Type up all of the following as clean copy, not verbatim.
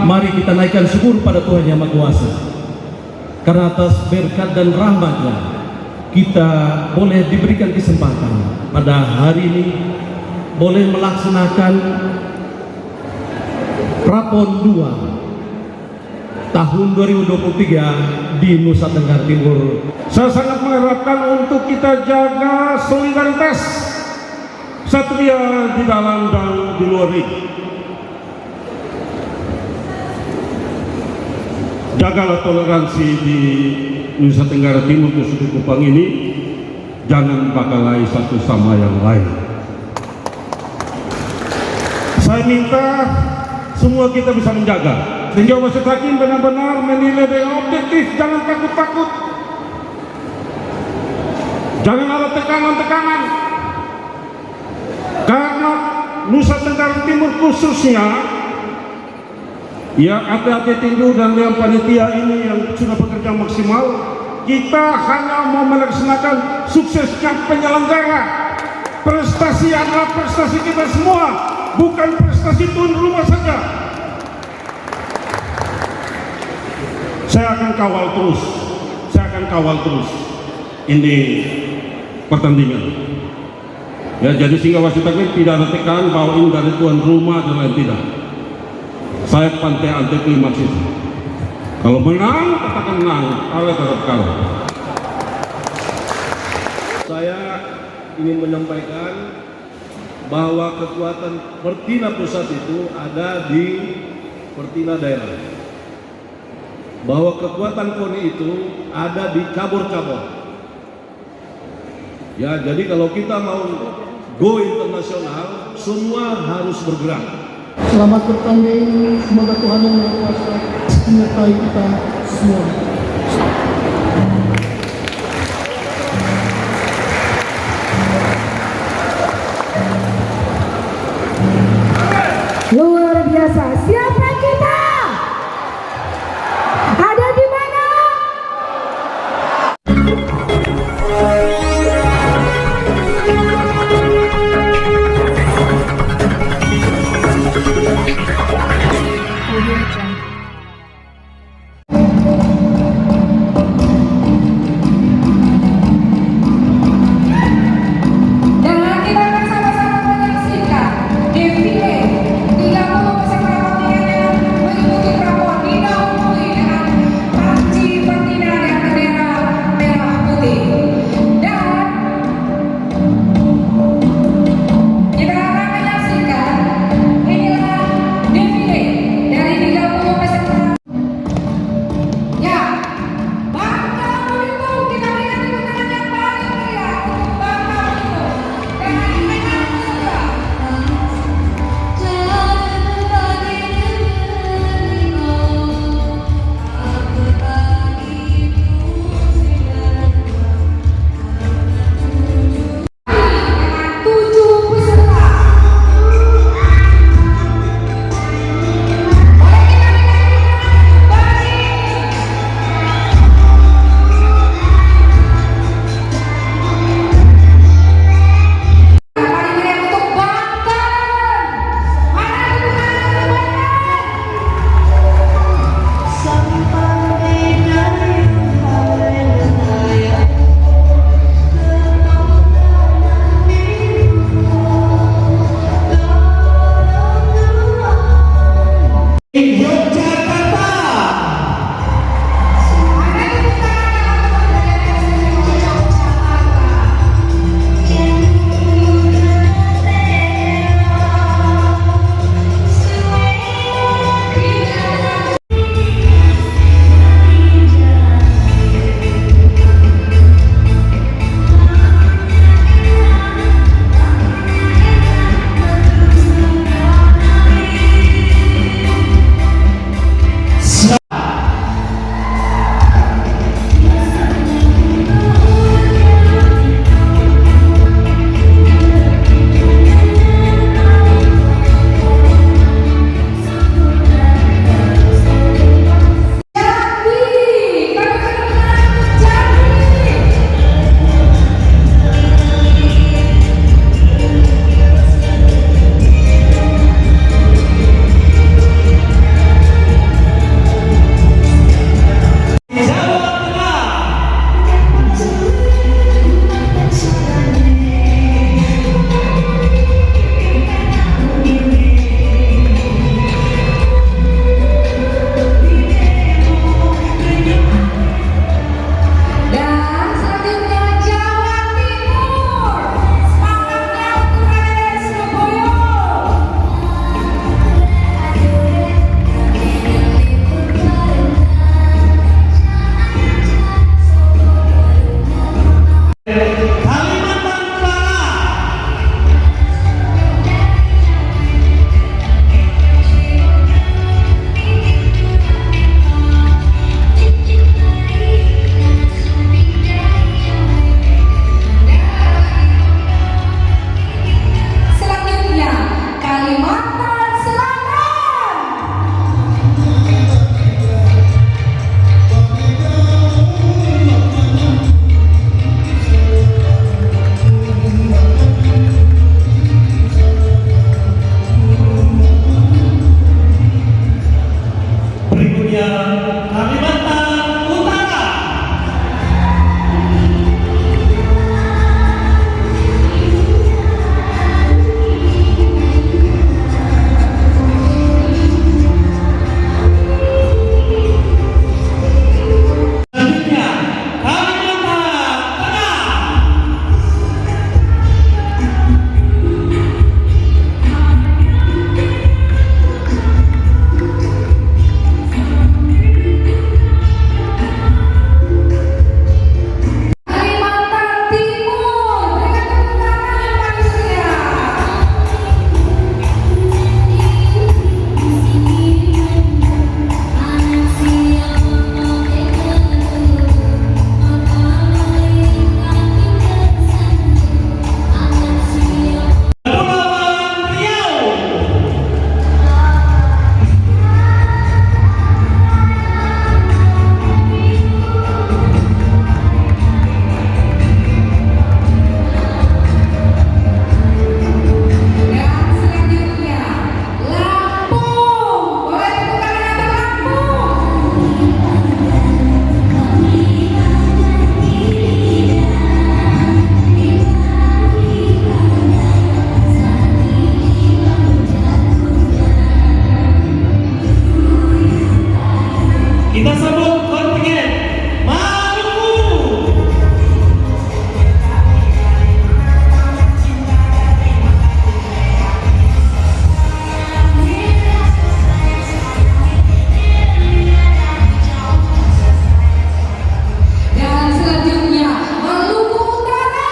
mari kita naikkan syukur pada Tuhan Yang Maha Kuasa. Karena atas berkat dan rahmat-Nya kita boleh diberikan kesempatan pada hari ini boleh melaksanakan Prapon 2 tahun 2023 di Nusa Tenggara Timur. Saya sangat mengharapkan untuk kita jaga solidaritas Satria di dalam dan di luar ring. Jagalah toleransi di Nusa Tenggara Timur khususnya Kupang ini, jangan bakalai satu sama yang lain. Saya minta semua kita bisa menjaga sehingga majelis hakim benar-benar menilai dengan objektif, jangan takut-takut, jangan ada tekanan-tekanan, karena Nusa Tenggara Timur khususnya ya hati-hati tinju dan yang panitia ini yang sudah bekerja maksimal. Kita hanya mau melaksanakan suksesnya penyelenggara. Prestasi adalah prestasi kita semua, bukan prestasi tuan rumah saja. Saya akan kawal terus ini pertandingan. Ya, jadi sehingga wasit hakim tidak ada tekanan bahwa ini dari tuan rumah dan lain tidak. Saya pantai anti klimaks itu. Kalau menang, katakan menang. Kalah tetap kalah. Saya ingin menyampaikan bahwa kekuatan Pertina pusat itu ada di Pertina daerah. Bahwa kekuatan KONI itu ada di cabur-cabur. Ya, jadi kalau kita mau go internasional, semua harus bergerak. Selamat bertanding, semoga Tuhan Yang Maha Kuasa menyertai kita semua. Luar biasa. Siapa kita? Ada di mana? Dan kita akan sama-sama menyaksikan defile 30 peserta kontingen Kita sambut kontingen Maluku. Dan selanjutnya Maluku Utara.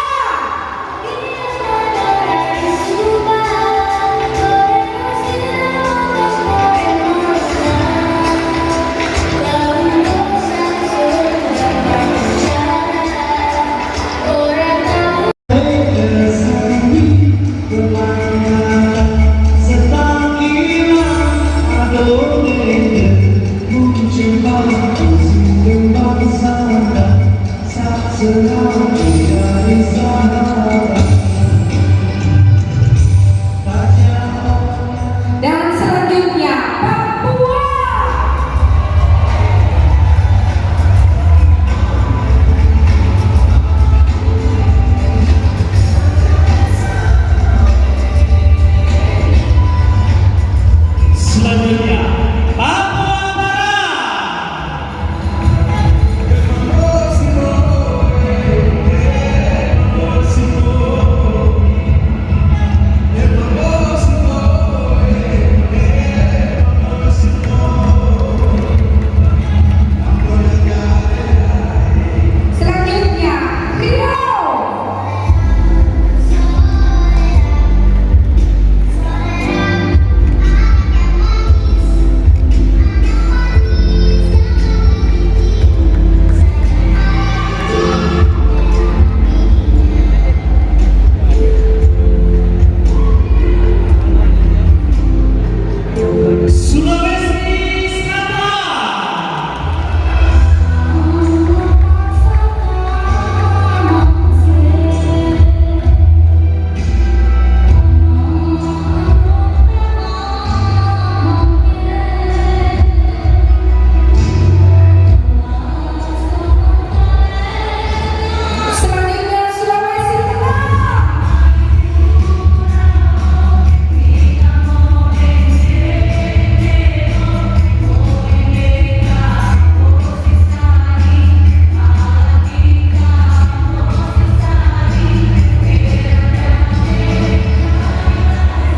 Dan selanjutnya Papua. Selanjutnya Papua Barat. Selanjutnya Riau. Sulawesi Selatan. Selanjutnya Sulawesi Tengah.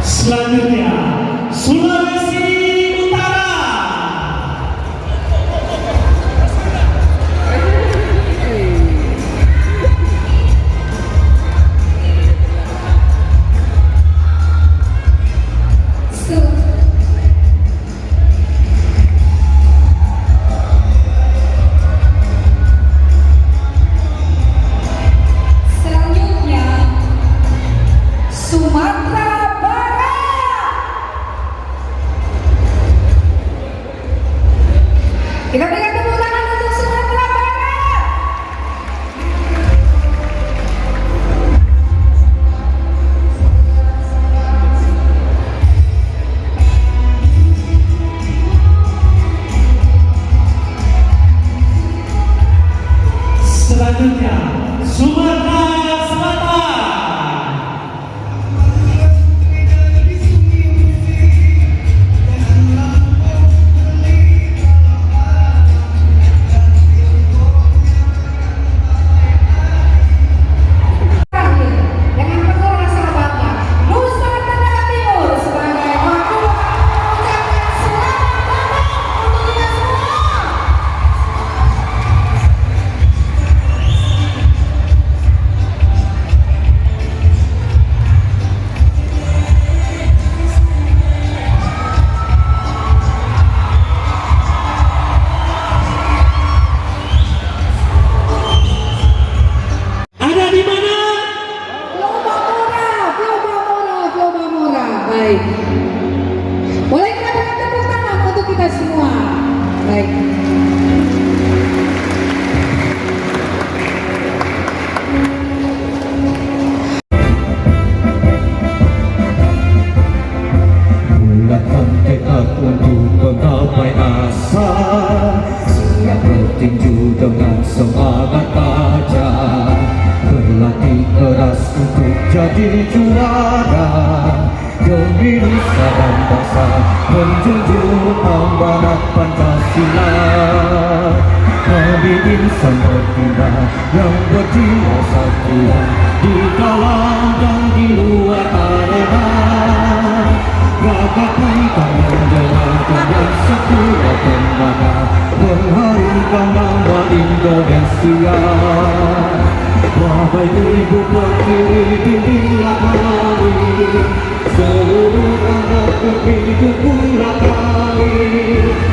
Selanjutnya Sulawesi Utara. Selanjutnya Sumatera Barat. Kita berikan tepuk tangan untuk Sumatera Barat. Selanjutnya Sumatera Selatan. Terakhir, dengan penuh rasa bangga, Nusa Tenggara Timur sebagai tuan rumah mengucapkan selamat datang untuk kita semua. Ada di mana? Flobamora. Baik. Boleh kita berikan tepuk tangan untuk kita semua. Baik. Bulatkan tekad untuk menggapai asa, siap bertinju dengan semangat tajam, berlatih keras untuk jadi juara demi nusa dan bangsa, menjunjung amanat Pancasila. Kami insan berbeda yang berjiwa satria di dalam dan di luar arena. Gagahkan kami menjalankan dan sekuat tenaga mengharumkan nama Indonesia. Wahai ibu pertiwi bimbinglah kami, seluruh anak bumi dukunglah kami,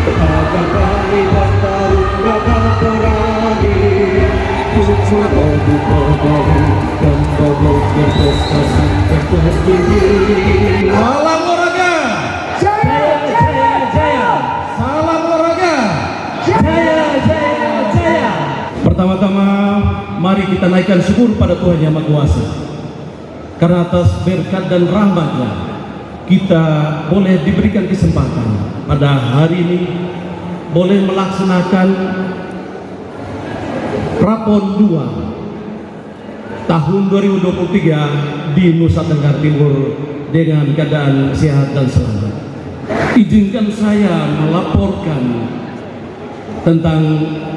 agar kami bertarung gagah berani untuk merebut negeri dan babak berprestasi tertinggi. Salam olahraga, Jaya, jaya, jaya. salam olahraga. Jaya, jaya, jaya. Pertama-tama, mari kita naikkan syukur pada Tuhan Yang Maha Kuasa. Karena atas berkat dan rahmat-Nya, kita boleh diberikan kesempatan pada hari ini boleh melaksanakan Prapon 2 tahun 2023 di Nusa Tenggara Timur dengan keadaan sehat dan selamat. Izinkan saya melaporkan tentang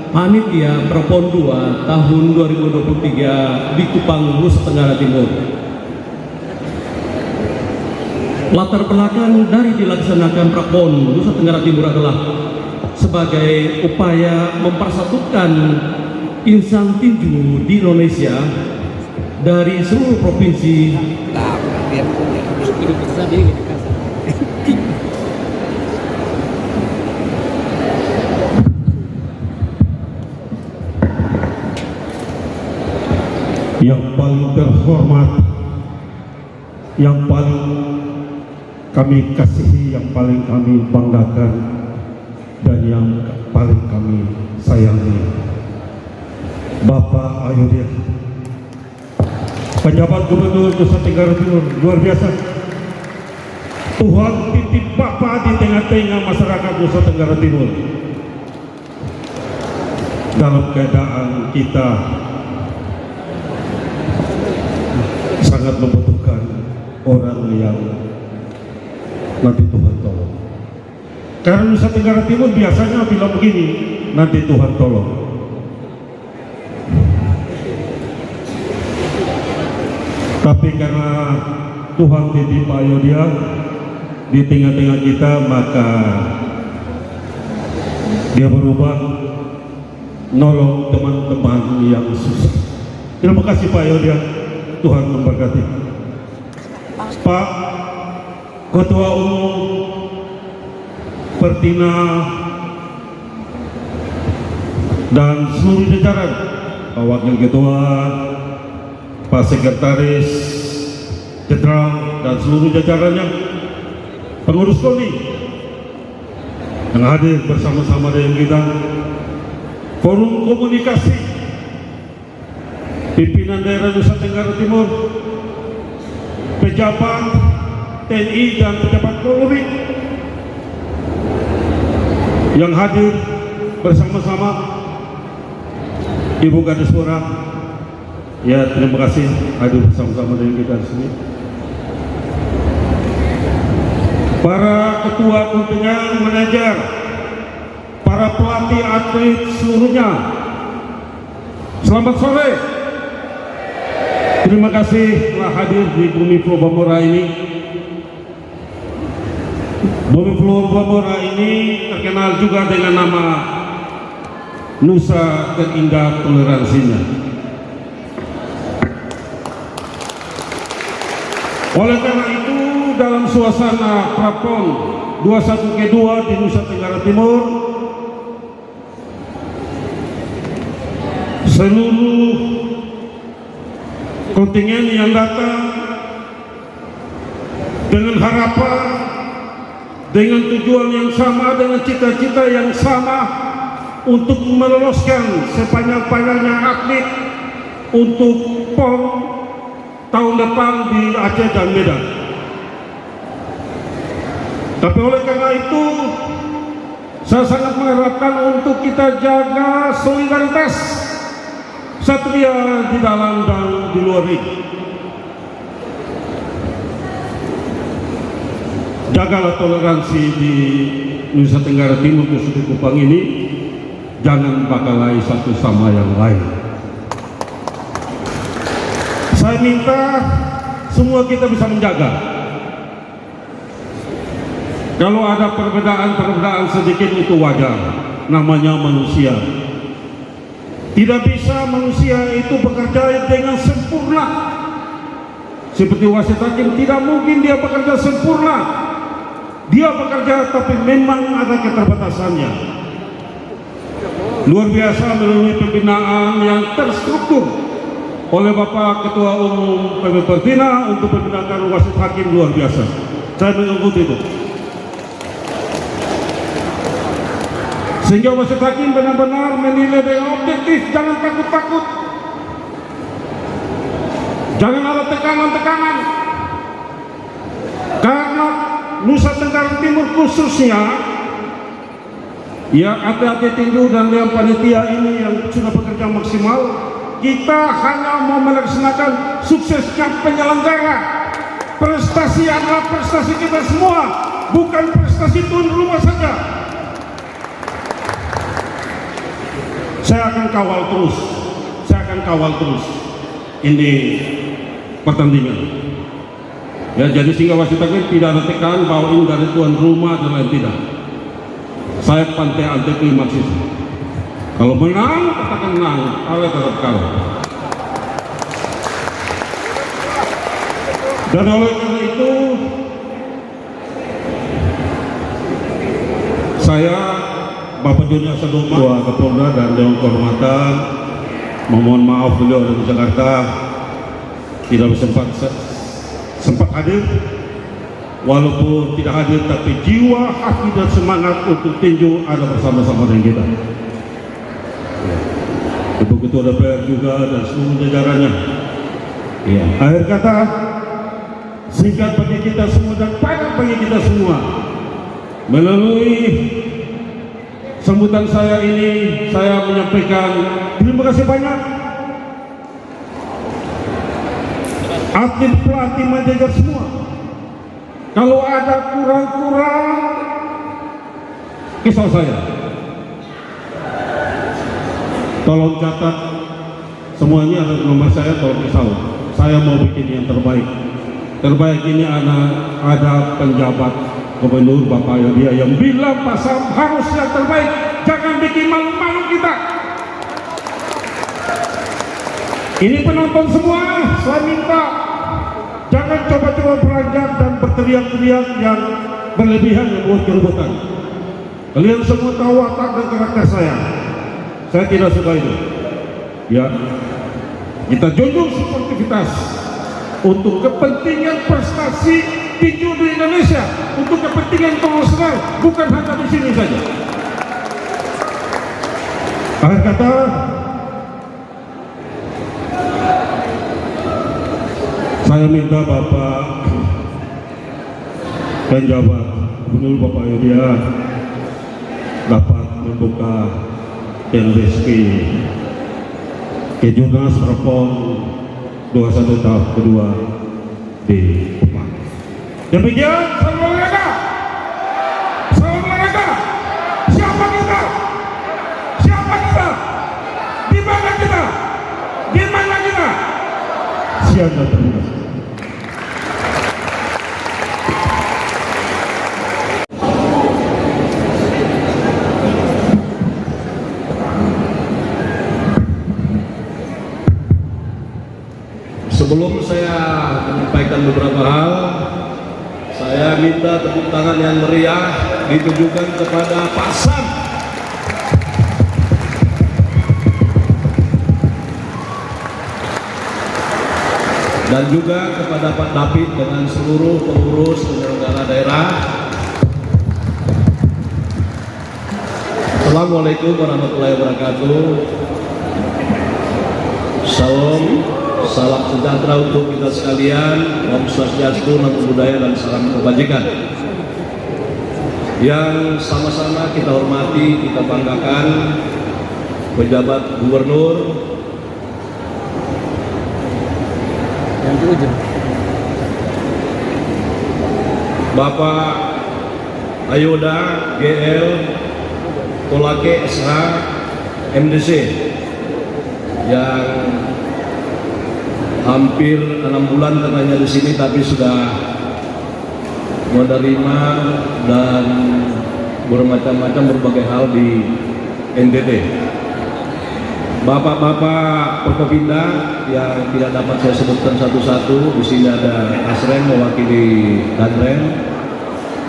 panitia Prapon 2 tahun 2023 di Kupang, Nusa Tenggara Timur. Latar belakang dari dilaksanakan Prapon Nusa Tenggara Timur adalah sebagai upaya mempersatukan insan tinju di Indonesia dari seluruh provinsi yang paling terhormat, yang paling kami kasihi, yang paling kami banggakan, dan yang paling kami sayangi, Bapak Ayodhya, penjabat Gubernur Nusa Tenggara Timur. Luar biasa, Tuhan titip Bapak di tengah-tengah masyarakat Nusa Tenggara Timur dalam keadaan kita sangat membutuhkan orang yang nanti Tuhan tolong. Karena Nusa Tenggara Timur biasanya bilang begini, nanti Tuhan tolong. Tapi karena Tuhan titip Ayodhya di tengah-tengah kita, maka dia berubah nolong teman-teman yang susah. Terima kasih Pak Ayodhya, Tuhan memberkati. Pak Ketua Umum Pertina dan seluruh jajaran, Pak Wakil Ketua, Pak Sekretaris Jenderal dan seluruh jajarannya, pengurus KONI yang hadir bersama-sama dengan kita, Forum Komunikasi Pimpinan Daerah Nusa Tenggara Timur, pejabat TNI dan pejabat Polri yang hadir bersama-sama, Ibu Kadespora, ya terima kasih hadir bersama-sama dengan kita di sini. Para ketua kontingen, manajer, para pelatih atlet seluruhnya, selamat sore. Terima kasih telah hadir di Bumi Pulau Bambora ini. Bumi Pulau Bambora ini terkenal juga dengan nama Nusa Terindah Toleransinya. Oleh karena itu, dalam suasana Prapon 21K2 di Nusa Tenggara Timur, seluruh kontingen yang datang dengan harapan, dengan tujuan yang sama, dengan cita-cita yang sama untuk meloloskan sebanyak-banyaknya atlet untuk PON tahun depan di Aceh dan Medan. Tapi oleh karena itu, saya sangat mengharapkan untuk kita jaga solidaritas satria di dalam dan di luar ring. Jagalah toleransi di Nusa Tenggara Timur, khususnya Kupang ini. jangan bakalai satu sama yang lain. Saya minta semua kita bisa menjaga. Kalau ada perbedaan sedikit itu wajar, namanya manusia. Tidak bisa manusia itu bekerja dengan sempurna. Seperti wasit hakim, tidak mungkin dia bekerja sempurna. Dia bekerja tapi memang ada keterbatasannya. Luar biasa melalui pembinaan yang terstruktur oleh Bapak Ketua Umum PB Pertina untuk pembinaan wasit hakim luar biasa. Saya mengikuti itu. Sehingga wasit hakim benar-benar menilai dengan objektif, jangan takut-takut. Jangan ada tekanan-tekanan. Karena Nusa Tenggara Timur khususnya, ya atlet tinju dan yang panitia ini yang sudah bekerja maksimal, kita hanya mau melaksanakan suksesnya penyelenggara. Prestasi adalah prestasi kita semua, bukan prestasi tuan rumah saja. Saya akan kawal terus ini pertandingan. Ya, jadi sehingga wasit hakim tidak ada tekan bahwa ini dari tuan rumah dan lain tidak. Saya pantai anti klimaks itu. Kalau menang, katakan menang. Kalah tetap kalah. Dan oleh karena itu, saya Bapak Joni Asadoma, Ketua Kapolda dan Dewan Kehormatan, memohon maaf beliau dari Jakarta tidak sempat hadir. Walaupun tidak hadir, tapi jiwa, hati dan semangat untuk tinju ada bersama-sama dengan kita. Ibu Ketua DPR juga dan seluruh jajarannya. Ya. Akhir kata, singkat bagi kita semua dan padat bagi kita semua. Melalui sambutan saya ini, saya menyampaikan terima kasih banyak. Atlet, pelatih, manajer semua. Kalau ada kurang-kurang, kisah saya. Tolong catat semuanya, ada nomor saya, tolong kisah. Saya mau bikin yang terbaik. Terbaik ini ada penjabat Gubernur Bapak Yodia yang bilang pasal harus yang terbaik, jangan bikin malu-malu kita. Ini penonton semua, saya minta jangan coba-coba beranjak dan berteriak-teriak yang berlebihan yang buat keributan. Kalian semua tahu watak dan karakter saya tidak suka itu. Ya, kita junjung sportivitas untuk kepentingan prestasi tinju di Indonesia, untuk kepentingan internasional, bukan hanya di sini saja. Akhir kata, saya minta Bapak penjabat Gubernur Bapak Yodia dapat membuka TNBSP Kejurnas Prapon 21 tahun kedua di Kupang. Demikian, salam olahraga. Salam olahraga. Siapa kita? Siapa kita? Di mana kita? Di mana kita? Siap dan terima kasih. Sebelum saya menyampaikan beberapa hal, saya minta tepuk tangan yang meriah ditujukan kepada Pak Sam. Dan juga kepada Pak David dengan seluruh pengurus penyelenggara daerah. Assalamualaikum warahmatullahi wabarakatuh. Salam sejahtera untuk kita sekalian. Om Swastiastu, Namo Buddhaya, dan salam kebajikan. Yang sama-sama kita hormati, kita banggakan pejabat gubernur, Bapak Ayoda GL Kolake SH, MDC yang hampir 6 bulan katanya di sini, tapi sudah menerima dan bermacam-macam berbagai hal di NTT. Bapak-bapak Forkopimda yang tidak dapat saya sebutkan satu-satu, di sini ada Asren mewakili Danrem,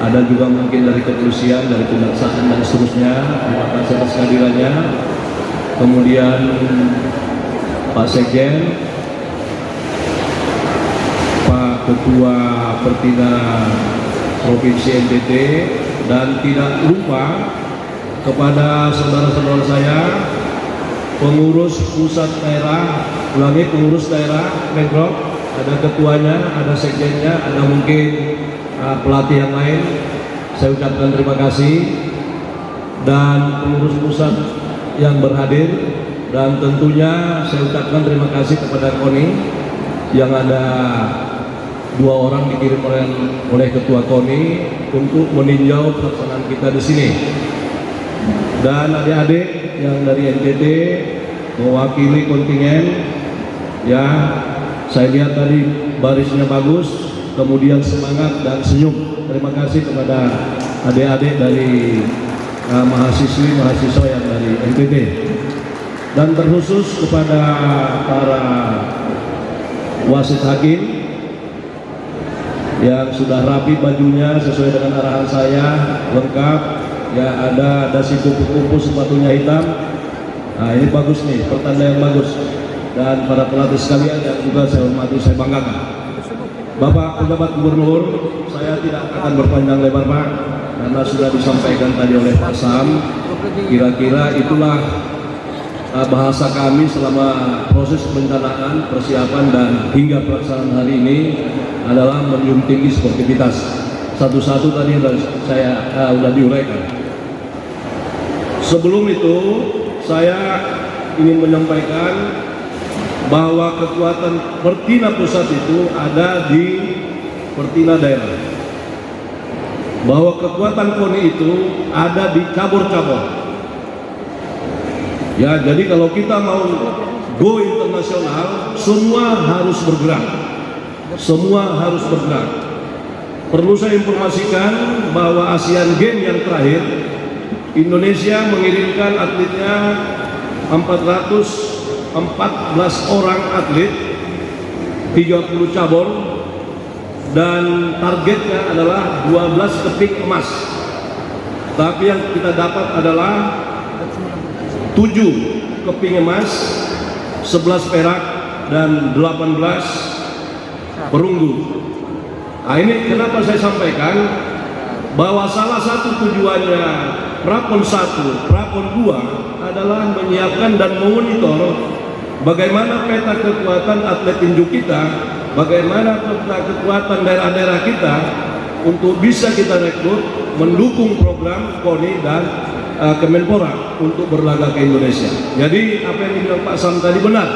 ada juga mungkin dari kepolisian, dari kejaksaan dan seterusnya. Terima kasih atas kehadirannya. Kemudian Pak Sekjen, Pak Ketua Pertina Provinsi NTT, dan tidak lupa kepada saudara-saudara saya pengurus pusat daerah, pengurus daerah Pemprov, ada ketuanya, ada sekjennya, ada mungkin pelatih yang lain. Saya ucapkan terima kasih, dan pengurus pusat yang berhadir, dan tentunya saya ucapkan terima kasih kepada KONI yang ada 2 orang dikirim oleh ketua KONI untuk meninjau pelaksanaan kita di sini. Dan adik-adik yang dari NTT mewakili kontingen, ya saya lihat tadi barisnya bagus, kemudian semangat dan senyum. Terima kasih kepada adik-adik dari mahasiswa yang dari NTT, dan terkhusus kepada para wasit hakim yang sudah rapi bajunya sesuai dengan arahan saya, lengkap. Ya, ada dasi kupu-kupu, sepatunya hitam. Nah, ini bagus nih, pertanda yang bagus. Dan para pelatih sekalian yang juga saya hormati, saya banggakan. Bapak Pejabat Gubernur, saya tidak akan berpanjang lebar Pak, karena sudah disampaikan tadi oleh Pak Sam. Kira-kira itulah bahasa kami selama proses perencanaan, persiapan, dan hingga pelaksanaan hari ini adalah menjunjung tinggi sportivitas. Satu-satu tadi saya sudah diuraikan. Sebelum itu, saya ingin menyampaikan bahwa kekuatan Pertina pusat itu ada di Pertina daerah. Bahwa kekuatan KONI itu ada di cabur-cabur. Ya, jadi kalau kita mau go internasional, semua harus bergerak. Semua harus bergerak. Perlu saya informasikan bahwa Asian Games yang terakhir, Indonesia mengirimkan atletnya 414 orang atlet, 30 cabur, dan targetnya adalah 12 keping emas. Tapi yang kita dapat adalah 7 keping emas, 11 perak, dan 18 perunggu. Nah, ini kenapa saya sampaikan bahwa salah satu tujuannya Prapon 1, Prapon 2 adalah menyiapkan dan memonitor bagaimana peta kekuatan atlet tinju kita, bagaimana peta kekuatan daerah-daerah kita untuk bisa kita rekrut mendukung program KONI dan Kemenpora untuk berlaga ke Indonesia. Jadi apa yang dibilang Pak Sam tadi benar,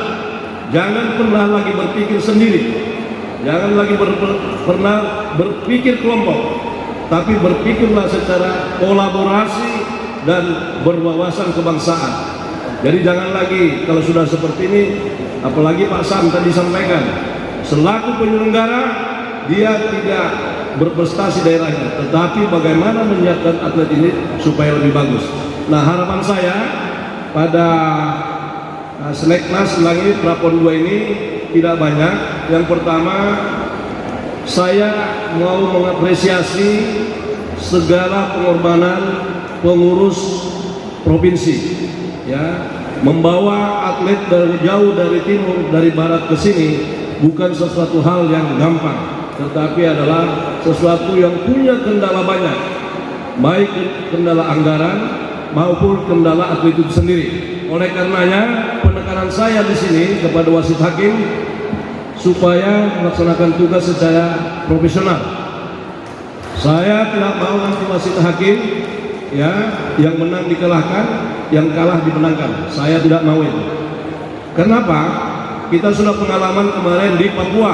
jangan pernah lagi berpikir sendiri, jangan lagi pernah berpikir kelompok, tapi berpikirlah secara kolaborasi dan berwawasan kebangsaan. Jadi jangan lagi kalau sudah seperti ini, apalagi Pak Sam tadi sampaikan, selaku penyelenggara dia tidak berprestasi daerahnya, tetapi bagaimana menyiapkan atlet ini supaya lebih bagus. Nah, harapan saya pada Seleknas lagi Prapon 2 ini tidak banyak. Yang pertama, saya mau mengapresiasi segala pengorbanan pengurus provinsi, ya, membawa atlet dari jauh, dari timur, dari barat ke sini bukan sesuatu hal yang gampang, tetapi adalah sesuatu yang punya kendala banyak, baik kendala anggaran maupun kendala atlet itu sendiri. Oleh karenanya, penekanan saya di sini kepada wasit hakim supaya melaksanakan tugas secara profesional. Saya tidak mau nanti wasit hakim, ya, yang menang dikalahkan, yang kalah dimenangkan. Saya tidak mau itu. Kenapa? Kita sudah pengalaman kemarin di Papua,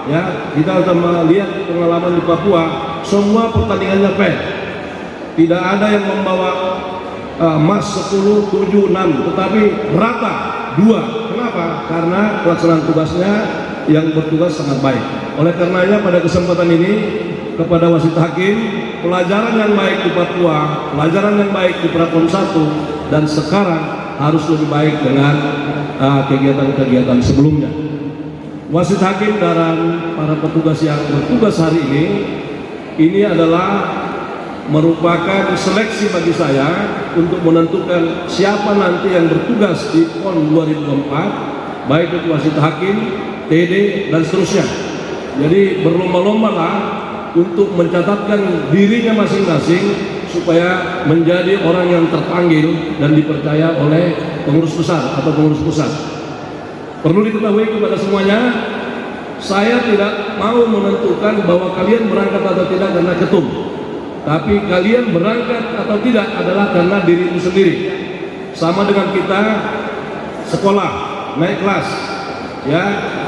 ya, kita sudah melihat pengalaman di Papua, semua pertandingannya fair. Tidak ada yang membawa emas 10, 7, 6, tetapi rata 2. Kenapa? Karena pelaksanaan tugasnya yang bertugas sangat baik. Oleh karenanya pada kesempatan ini kepada wasit hakim, pelajaran yang baik di Papua, pelajaran yang baik di Prapon 1, dan sekarang harus lebih baik dengan kegiatan-kegiatan sebelumnya. Wasit hakim dan para petugas yang bertugas hari ini adalah merupakan seleksi bagi saya untuk menentukan siapa nanti yang bertugas di PON 2024, baik itu wasit hakim, TD, dan seterusnya. Jadi berlomba-lomba lah untuk mencatatkan dirinya masing-masing supaya menjadi orang yang terpanggil dan dipercaya oleh pengurus besar atau pengurus pusat. Perlu diketahui kepada semuanya, saya tidak mau menentukan bahwa kalian berangkat atau tidak karena ketum, tapi kalian berangkat atau tidak adalah karena dirimu sendiri. Sama dengan kita sekolah, naik kelas, ya,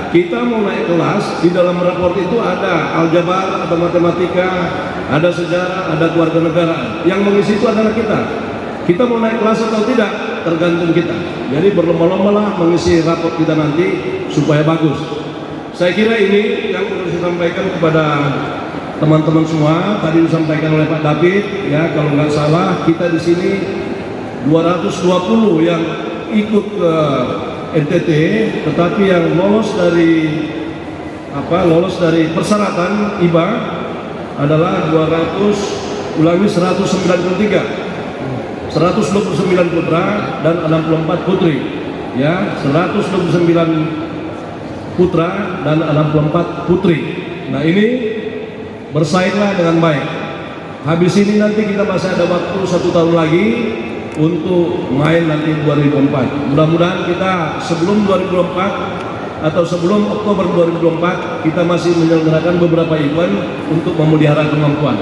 kita mau naik kelas, di dalam raport itu ada aljabar, ada matematika, ada sejarah, ada keluarga negara. Yang mengisi itu adalah kita. Kita mau naik kelas atau tidak tergantung kita. Jadi berlomba-lomba lah mengisi raport kita nanti supaya bagus. Saya kira ini yang perlu saya sampaikan kepada teman-teman semua. Tadi disampaikan oleh Pak David, ya, kalau nggak salah kita di sini 220 yang ikut ke NTT, tetapi yang lolos dari persyaratan IBA adalah 129 putra dan 64 putri, ya, 129 putra dan 64 putri. Nah, ini bersainglah dengan baik. Habis ini nanti kita masih ada waktu 1 tahun lagi untuk main nanti 2024. Mudah-mudahan kita sebelum 2024 atau sebelum Oktober 2024 kita masih menyelenggarakan beberapa event untuk memelihara kemampuan.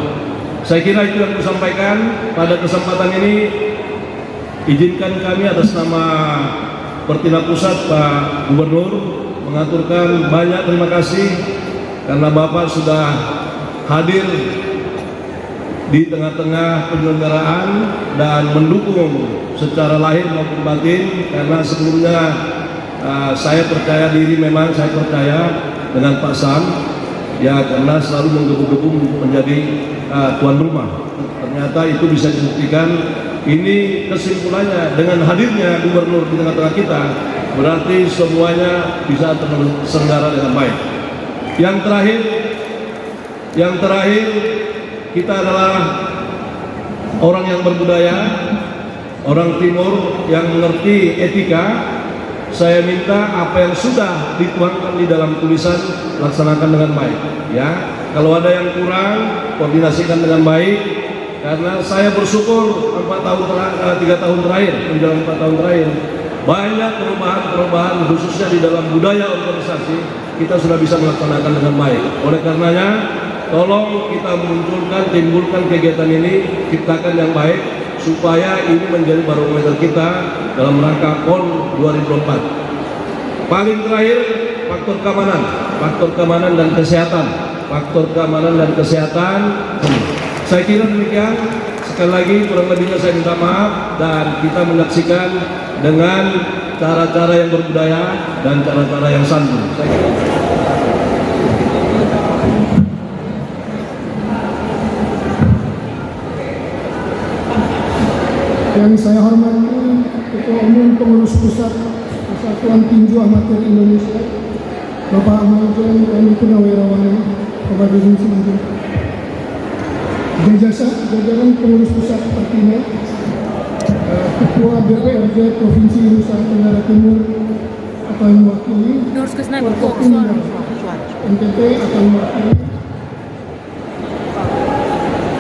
Saya kira itu yang saya sampaikan pada kesempatan ini. Izinkan kami atas nama Pertina Pusat Pak Gubernur mengaturkan banyak terima kasih karena Bapak sudah hadir di tengah-tengah penyelenggaraan dan mendukung secara lahir maupun batin, karena sebelumnya saya percaya diri, memang saya percaya dengan Pak Sam, ya, karena selalu menggebu-gebu menjadi tuan rumah. Ternyata itu bisa dibuktikan. Ini kesimpulannya dengan hadirnya gubernur di tengah-tengah kita, berarti semuanya bisa terselenggara dengan baik. Yang terakhir kita adalah orang yang berbudaya, orang timur yang mengerti etika. Saya minta apa yang sudah dituangkan di dalam tulisan laksanakan dengan baik, ya. Kalau ada yang kurang, koordinasikan dengan baik. Karena saya bersyukur 3 tahun terakhir, menjelang 4 tahun terakhir, banyak perubahan khususnya di dalam budaya organisasi kita sudah bisa melaksanakan dengan baik. Oleh karenanya, tolong kita timbulkan kegiatan ini, ciptakan yang baik supaya ini menjadi barometer kita dalam rangka PON 2024. Paling terakhir, faktor keamanan dan kesehatan. Saya kira demikian. Sekali lagi kurang lebihnya saya minta maaf, dan kita menyaksikan dengan cara-cara yang berbudaya dan cara-cara yang santun. Yang saya hormati Ketua Umum Pengurus Pusat Persatuan Tinju Amatir Indonesia, Bapak Ahmad Jan dan Purnawirawan Bapak Deddy Simanjuntak, jajaran pengurus pusat Pertina, Ketua DPRD Provinsi Nusa Tenggara Timur atau yang mewakili, Forkopimda NTT atau yang mewakili,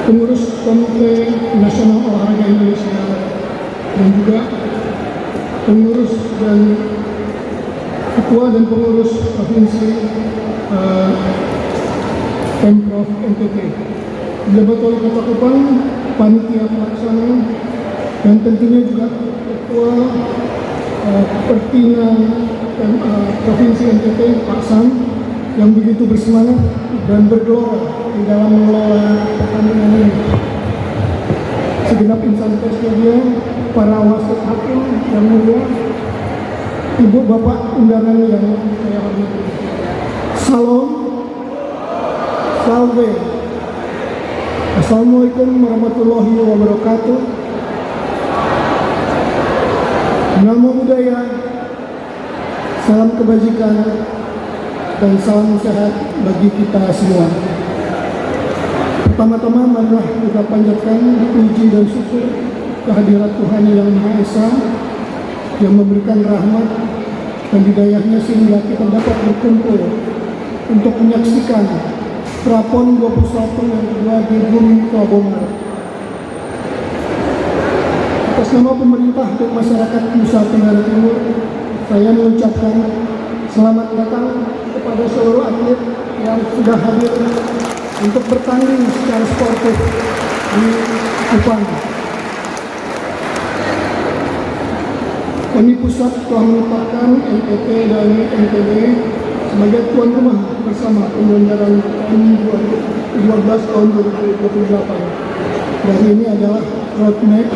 pengurus Komite Nasional Olahraga Indonesia, dan juga pengurus dan ketua dan pengurus provinsi Pemprov NTT, dijabat oleh Kota Kupang, panitia pelaksana, dan tentunya juga ketua Pertina Provinsi NTT Pak Sam, yang begitu bersemangat dan bergelora di dalam mengelola pertandingan ini. segenap insan pers media, para wasit hakim yang mulia, ibu bapak undangan yang saya hormati. Salam, salve. Assalamualaikum warahmatullahi wabarakatuh. Namo Buddhaya, salam kebajikan, dan salam sehat bagi kita semua. Pertama-tama marilah kita panjatkan puji dan syukur kehadirat Tuhan Yang Maha Esa yang memberikan rahmat dan hidayahnya sehingga kita dapat berkumpul untuk menyaksikan Prapon 21 yang kedua di Bumi Pelabuhan. Atas nama pemerintah dan masyarakat Nusa Tenggara Timur, saya mengucapkan selamat datang kepada seluruh atlet yang sudah hadir untuk bertanding secara sportif di Kupang. Kami pusat telah menetapkan NTT dan NTB sebagai tuan rumah bersama penyelenggaraan tahun 2012 tahun 2028. Dan ini adalah roadmap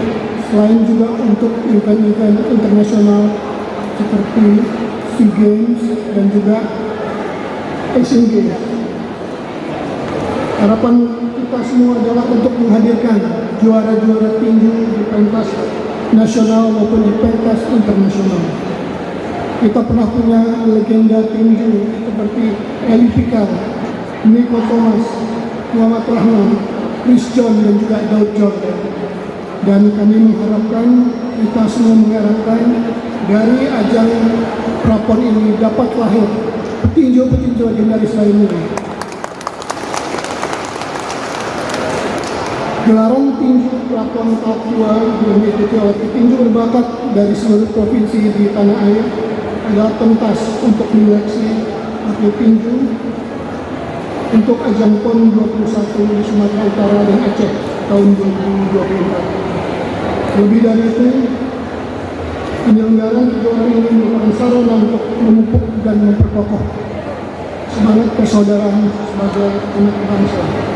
selain juga untuk event-event internasional seperti SEA Games dan juga Asian Games. Harapan kita semua adalah untuk menghadirkan juara-juara tinju di pentas nasional maupun di pentas internasional. Kita pernah punya legenda tinju seperti Eli Pikal, Nico Thomas, Muhammad Rahman, Chris John, dan juga Daud Jordan. Dan kami mengharapkan, kita semua mengharapkan dari ajang Prapon ini dapat lahir petinju-petinju legendaris lainnya. Gelaran tinju Prapon tahap 2 yang diikuti oleh petinju berbakat dari seluruh provinsi di tanah air adalah pentas untuk menyeleksi atlet tinju untuk ajang PON 21 di Sumatera Utara dan Aceh tahun 2024. Lebih dari itu, penyelenggaraan kejuaraan ini merupakan sarana untuk memupuk dan memperkokoh semangat persaudaraan sebagai anak bangsa.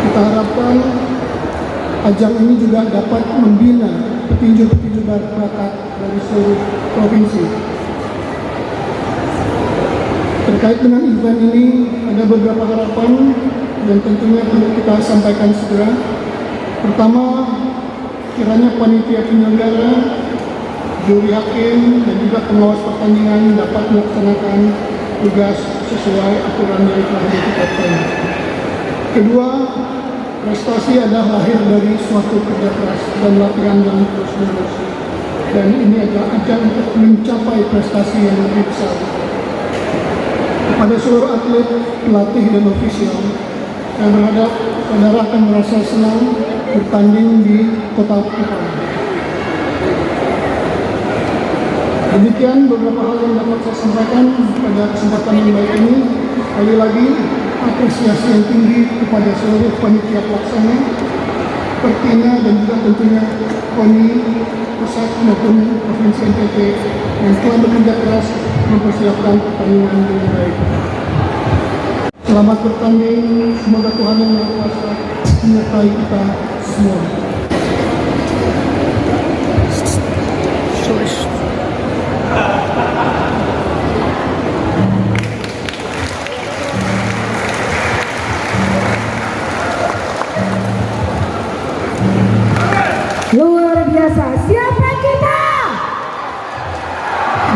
Kita harapkan ajang ini juga dapat membina petinju-petinju berbakat dari seluruh provinsi. Terkait dengan event ini, ada beberapa harapan yang tentunya perlu kita sampaikan segera. Pertama, kiranya panitia penyelenggara, juri hakim, dan juga pengawas pertandingan dapat melaksanakan tugas sesuai aturan yang telah ditetapkan. Kedua, prestasi adalah lahir dari suatu kerja keras dan latihan yang terus-menerus. Dan ini adalah ajang untuk mencapai prestasi yang lebih besar. Kepada seluruh atlet, pelatih, dan ofisial, saya berharap saudara akan merasa senang bertanding di kota Kupang. Demikian beberapa hal yang dapat saya sampaikan pada kesempatan yang baik ini. Sekali lagi, apresiasi yang tinggi kepada seluruh panitia pelaksana, Pertina, dan juga tentunya KONI pusat maupun provinsi NTT yang telah bekerja keras mempersiapkan pertandingan dengan baik. Selamat bertanding, semoga Tuhan Yang Maha Kuasa menyertai kita semua. Luar biasa. Siapa kita?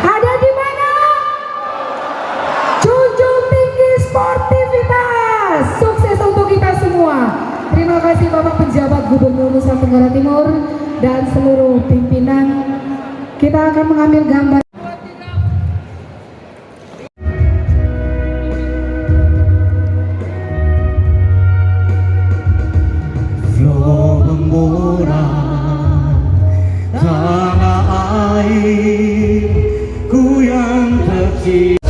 Ada di mana? Junjung tinggi sportivitas. Sukses untuk kita semua. Terima kasih Bapak Penjabat Gubernur Nusa Tenggara Timur dan seluruh pimpinan. Kita akan mengambil gambar. Flow bermurah tanah air ku yang tercinta.